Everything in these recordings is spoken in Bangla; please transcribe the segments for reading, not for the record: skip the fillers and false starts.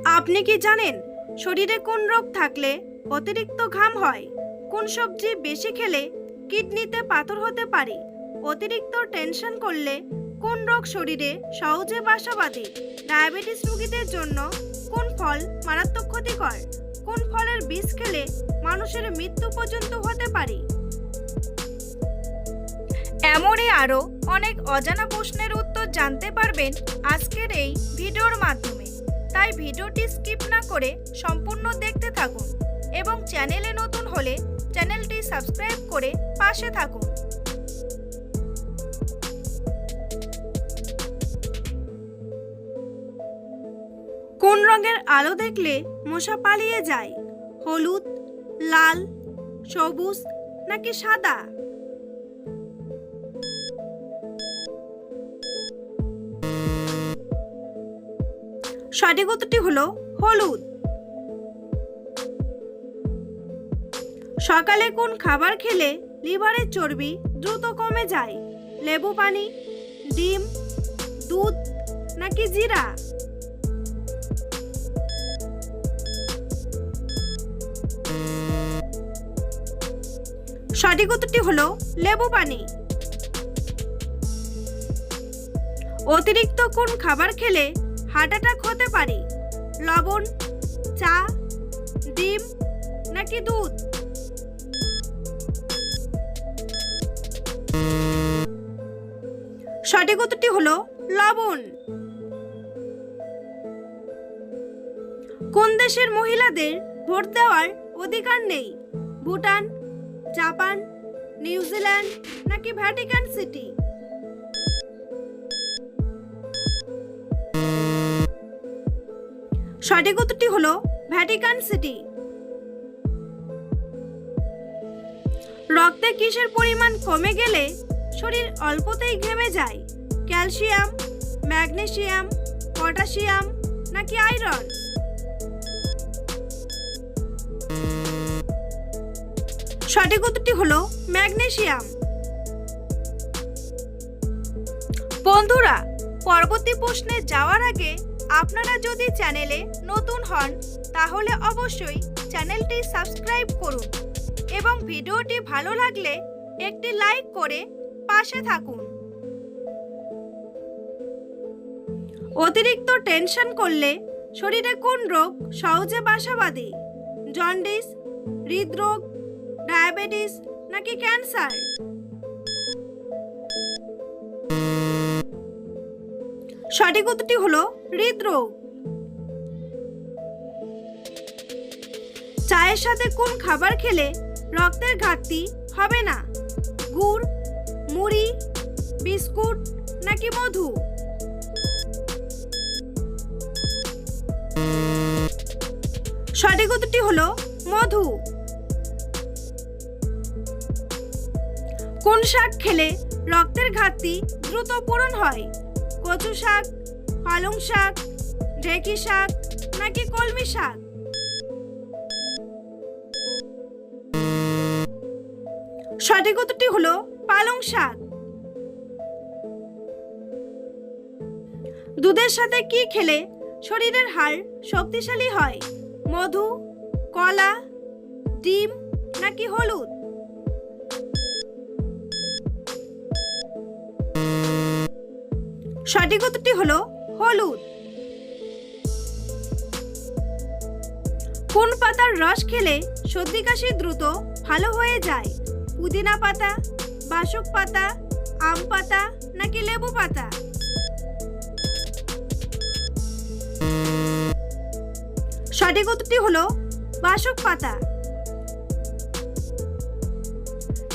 আপনি কি জানেন শরীরে কোন রোগ থাকলে অতিরিক্ত ঘাম হয়? কোন সবজি বেশি খেলে কিডনিতে পাথর হতে পারে? অতিরিক্ত টেনশন করলে কোন রোগ শরীরে সহজে বাসা বাঁধে? ডায়াবেটিস রোগীদের জন্য কোন ফল মারাত্মক ক্ষতিকর? কোন ফলের বীজ খেলে মানুষের মৃত্যু পর্যন্ত হতে পারে? এমনই আরও অনেক অজানা প্রশ্নের উত্তর জানতে পারবেন আজকের এই ভিডিওর মাধ্যমে। তাই ভিডিওটি স্কিপ না করে সম্পূর্ণ দেখতে থাকুন এবং চ্যানেলে নতুন হলে চ্যানেলটি সাবস্ক্রাইব করে পাশে থাকুন। কোন রঙের আলো দেখলে মশা পালিয়ে যায়? হলুদ, লাল, সবুজ নাকি সাদা? সঠিক উত্তরটি হলো হলুদ। সকালে কোন খাবার খেলে লিভারের চর্বি দ্রুত কমে যায়? লেবু পানি, ডিম, দুধ নাকি জিরা? সঠিক উত্তরটি হলো লেবু পানি। অতিরিক্ত কোন খাবার খেলে হার্ট অ্যাটাক হতে পারে? লবণ, চা, ডিম নাকি দুধ? সঠিক উত্তরটি হলো লবণ। কোন দেশের মহিলাদের ভোট দেওয়ার অধিকার নেই? ভুটান, জাপান, নিউজিল্যান্ড নাকি ভ্যাটিকান সিটি? সঠিক উত্তরটি হলো ভ্যাটিকান সিটি। রক্তে কিসের পরিমাণ কমে গেলে শরীর অল্পতেই ঘেমে যায়? ক্যালসিয়াম, ম্যাগনেসিয়াম, পটাশিয়াম নাকি আয়রন? সঠিক উত্তরটি হলো ম্যাগনেসিয়াম। বন্ধুরা, পরবর্তী প্রশ্নে যাওয়ার আগে আপনারা যদি চ্যানেলে নতুন হন তাহলে অবশ্যই চ্যানেলটি সাবস্ক্রাইব করুন এবং ভিডিওটি ভালো লাগলে একটি লাইক করে পাশে থাকুন। অতিরিক্ত টেনশন করলে শরীরে কোন রোগ সহজে বাসা বাঁধে? জন্ডিস, হৃদরোগ, ডায়াবেটিস নাকি ক্যান্সার? সঠিক উত্তরটি হলো হৃদরোগ। চায়ের সাথে কোন খাবার খেলে রক্তের ঘাটতি হবে না? গুড়, মুড়ি, বিস্কুট নাকি মধু? সঠিক উত্তরটি হলো মধু। কোন শাক খেলে রক্তের ঘাটতি দ্রুত পূরণ হয়? কচু শাক, পালং শাক, ঢেঁকি শাক নাকি কলমি শাক? সঠিক উত্তরটি হলো পালং শাক। দুধের সাথে কি খেলে শরীরের হাড় শক্তিশালী হয়? মধু, কলা, ডিম নাকি হলুদ? সঠিক উত্তরটি হলো হলুদ। কোন পাতার রস খেলে সর্দি কাশি দ্রুত ভালো হয়ে যায়? পুদিনা পাতা, বাসক পাতা, আম পাতা নাকি লেবু পাতা? সঠিক উত্তরটি হলো বাসক পাতা।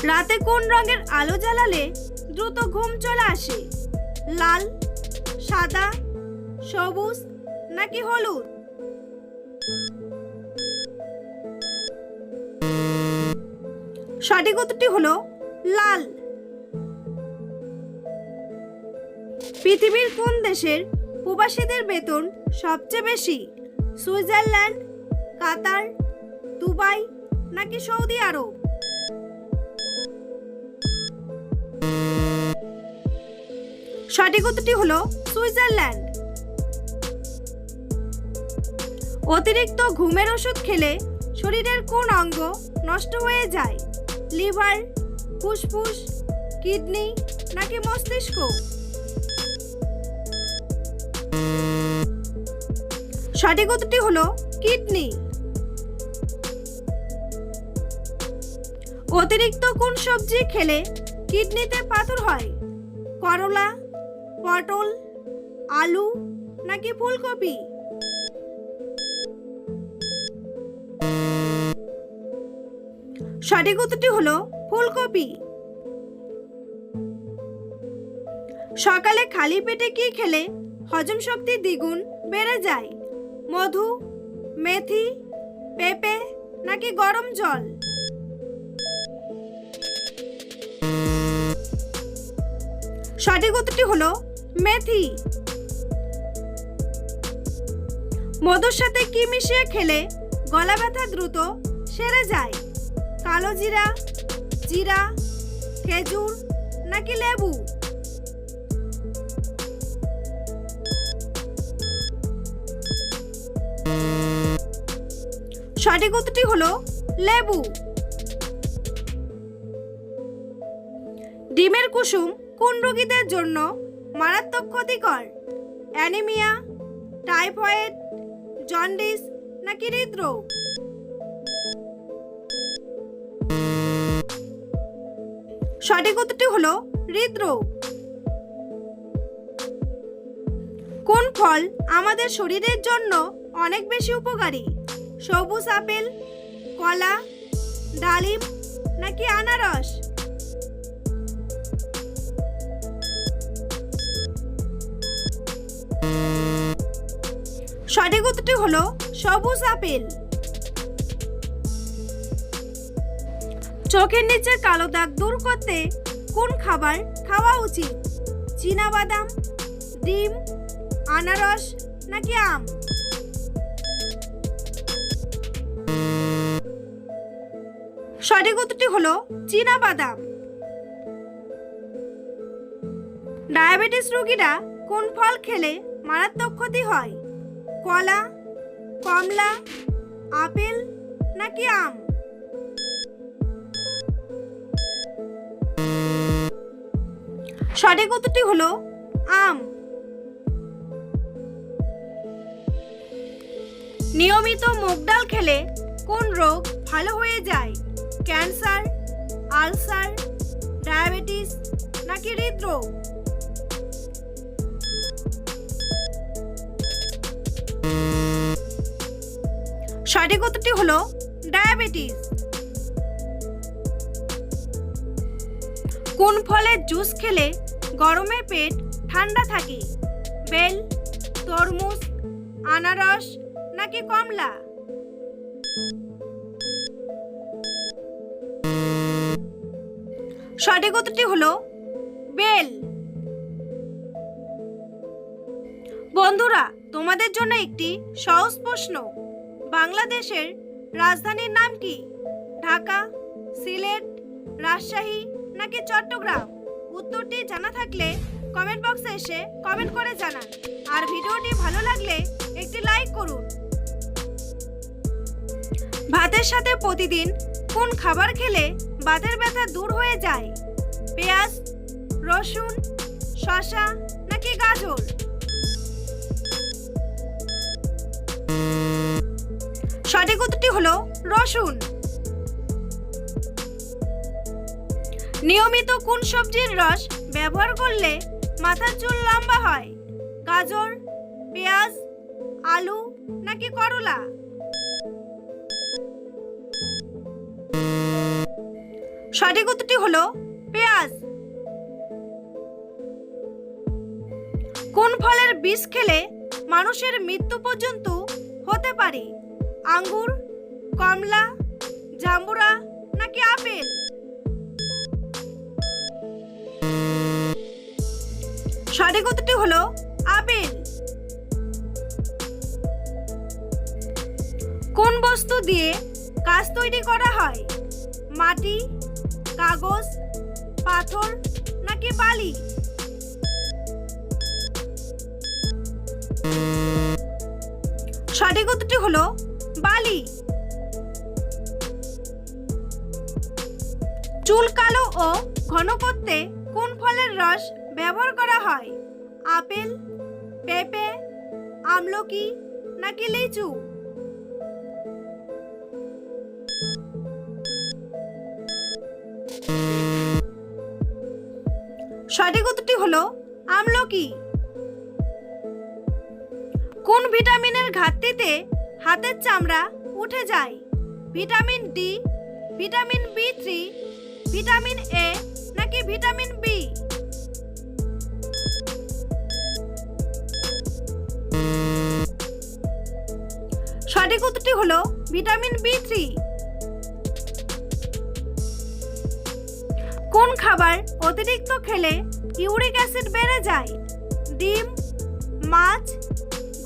রাতে কোন রঙের আলো জ্বালালে দ্রুত ঘুম চলে আসে? লাল, সাদা, সবুজ নাকি হলুদ? সঠিক উত্তরটি হলো লাল। পৃথিবীর কোন দেশের প্রবাসীদের বেতন সবচেয়ে বেশি? সুইজারল্যান্ড, কাতার, দুবাই নাকি সৌদি আরব? সঠিক উত্তরটি হলো সুইজারল্যান্ড। অতিরিক্ত ঘুমের ওষুধ খেলে শরীরের কোন অঙ্গ নষ্ট হয়ে যায়? লিভার, ফুসফুস, কিডনি নাকি মস্তিষ্ক? সঠিক উত্তরটি হলো কিডনি। অতিরিক্ত কোন সবজি খেলে কিডনিতে পাথর হয়? করলা, পটল, আলু নাকি ফুলকপি? সঠিক উত্তরটি হলো ফুলকপি। সকালে খালি পেটে কি খেলে হজম শক্তি দ্বিগুণ বেড়ে যায়? মধু, মেথি, পেঁপে নাকি গরম জল? সঠিক উত্তরটি হলো মেথি। মধুর সাথে কি মিশিয়ে খেলে গলা ব্যথা দ্রুত সেরে যায়? কালো জিরা, জিরা, খেজুর নাকি লেবু? সঠিক উত্তরটি হলো লেবু। ডিমের কুসুম কোন রোগীদের জন্য মারাত্মক ক্ষতিকর? অ্যানিমিয়া, টাইফয়েড, জন্ডিস নাকি হৃদরোগ? সঠিক উত্তরটি হলো হৃদরোগ। কোন ফল আমাদের শরীরের জন্য অনেক বেশি উপকারী? সবুজ আপেল, কলা, ডালিম নাকি আনারস? সঠিক উত্তরটি হলো সবুজ আপেল। চোখের নিচে কালো দাগ দূর করতে কোন খাবার খাওয়া উচিত? চীনাবাদাম, ডিম, আনারস নাকি আম? সঠিক উত্তরটি হলো চীনাবাদাম। ডায়াবেটিস রোগীরা কোন ফল খেলে মারাত্মক ক্ষতি হয়? কলা, কমলা, আপেল নাকি আম? সঠিক উত্তরটি হলো আম। নিয়মিত মুগ ডাল খেলে কোন রোগ ভালো হয়ে যায়? ক্যান্সার, আলসার, ডায়াবেটিস নাকি হৃদরোগ? সঠিক উত্তরটি হলো ডায়াবেটিস। কোন ফলের জুস খেলে গরমে পেট ঠান্ডা থাকে? বেল, তরমুজ, আনারস নাকি কমলা? সঠিক উত্তরটি হলো বেল। বন্ধুরা, তোমাদের জন্য একটি সহজ প্রশ্ন। বাংলাদেশের রাজধানীর নাম কি? ঢাকা, সিলেট, রাজশাহী নাকি চট্টগ্রাম? উত্তরটি জানা থাকলে কমেন্ট বক্সে এসে কমেন্ট করে জানান। আর ভিডিওটি ভালো লাগলে একটি লাইক করুন। ভাতের সাথে প্রতিদিন কোন খাবার খেলে বাতের ব্যথা দূর হয়ে যায়? পেঁয়াজ, রসুন, শসা নাকি গাজর? সঠিক উত্তরটি হলো রসুন। নিয়মিত কোন সবজির রস ব্যবহার করলে মাথার চুল লম্বা হয়? গাজর, পেঁয়াজ, আলু নাকি করলা? সঠিক উত্তরটি হলো পেঁয়াজ। কোন ফলের বিষ খেলে মানুষের মৃত্যু পর্যন্ত হতে পারে? আঙ্গুর, কমলা, জাম্বুরা নাকি আপেল? সঠিক উত্তরটি হলো আপেল। কোন বস্তু দিয়ে কাঁচ তৈরি করা হয়? মাটি, কাগজ, পাথর নাকি বালি? সঠিক উত্তরটি হলো বালি। চুল কালো ও ঘন করতে কোন ফলের রস ব্যবহার করা হয়? আপেল, পেঁপে, আমলকি নাকি লিচু? সঠিক উত্তরটি হলো আমলকি। কোন ভিটামিনের ঘাটতিতে হাতের চামড়া উঠে যায়? Vitamin D, vitamin B3, vitamin A নাকি ভিটামিন বি? সঠিক উত্তরটি হলো ভিটামিন B3। কোন খাবার অতিরিক্ত খেলে ইউরিক অ্যাসিড বেড়ে যায়? ডিম, মাছ,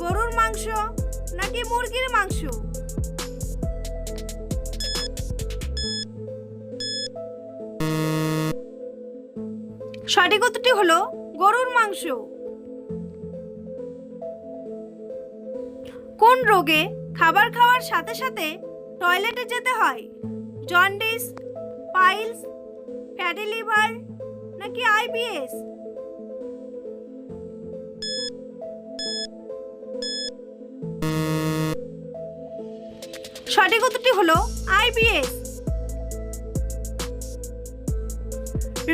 গরুর মাংস নাকি মুরগির মাংস? সঠিক উত্তরটি হলো গরুর মাংস। কোন রোগে খাবার খাওয়ার সাথে সাথে টয়লেটে যেতে হয়? জন্ডিস, পাইলস, ফ্যাটি লিভার নাকি IBS? সঠিক উত্তরটি হলো IBS।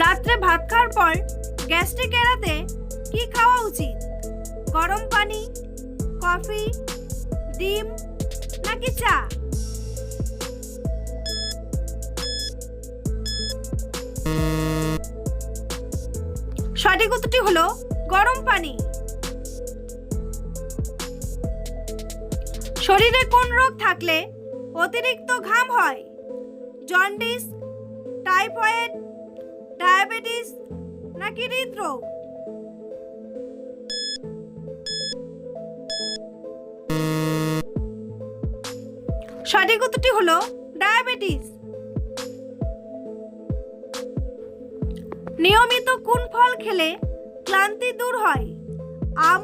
রাত্রে ভাত খাওয়ার পর গ্যাস্ট্রিক এড়াতে কি খাওয়া উচিত? গরম পানি, কফি, ডিম নাকি চা? সঠিক উত্তরটি হলো গরম পানি। শরীরে কোন রোগ থাকলে অতিরিক্ত ঘাম হয়? জন্ডিস, টাইফয়েড, ডায়াবেটিস নাকি হৃদরোগ? সঠিক উত্তরটি হলো ডায়াবেটিস। নিয়মিত কোন ফল খেলে ক্লান্তি দূর হয়? আম,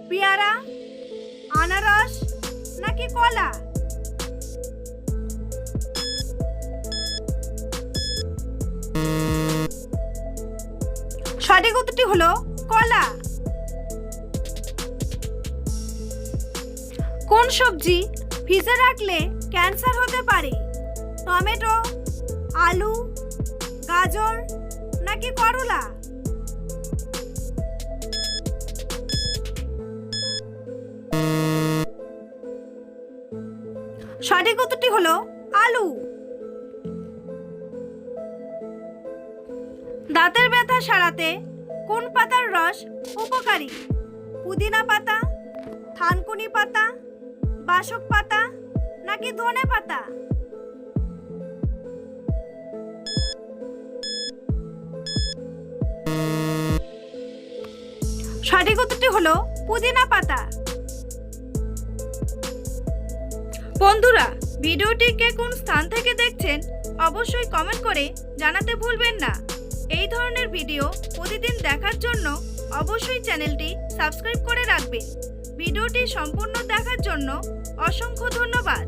পেয়ারা, আনারস নাকি কলা? সঠিক উত্তরটি হলো কলা। কোন সবজি ফ্রিজে রাখলে ক্যান্সার হতে পারে? টমেটো, আলু, গাজর নাকি করলা? সঠিক উত্তরটি হলো আলু। দাঁতের ব্যথা সারাতে কোন পাতার রস উপকারী? পুদিনা পাতা, থানকুনি পাতা, বাসক পাতা নাকি ধনে পাতা? সঠিক উত্তরটি হলো পুদিনা পাতা। বন্ধুরা, ভিডিওটি কে কোন স্থান থেকে দেখছেন অবশ্যই কমেন্ট করে জানাতে ভুলবেন না। এই ধরনের ভিডিও প্রতিদিন দেখার জন্য অবশ্যই চ্যানেলটি সাবস্ক্রাইব করে রাখবেন। ভিডিওটি সম্পূর্ণ দেখার জন্য অসংখ্য ধন্যবাদ।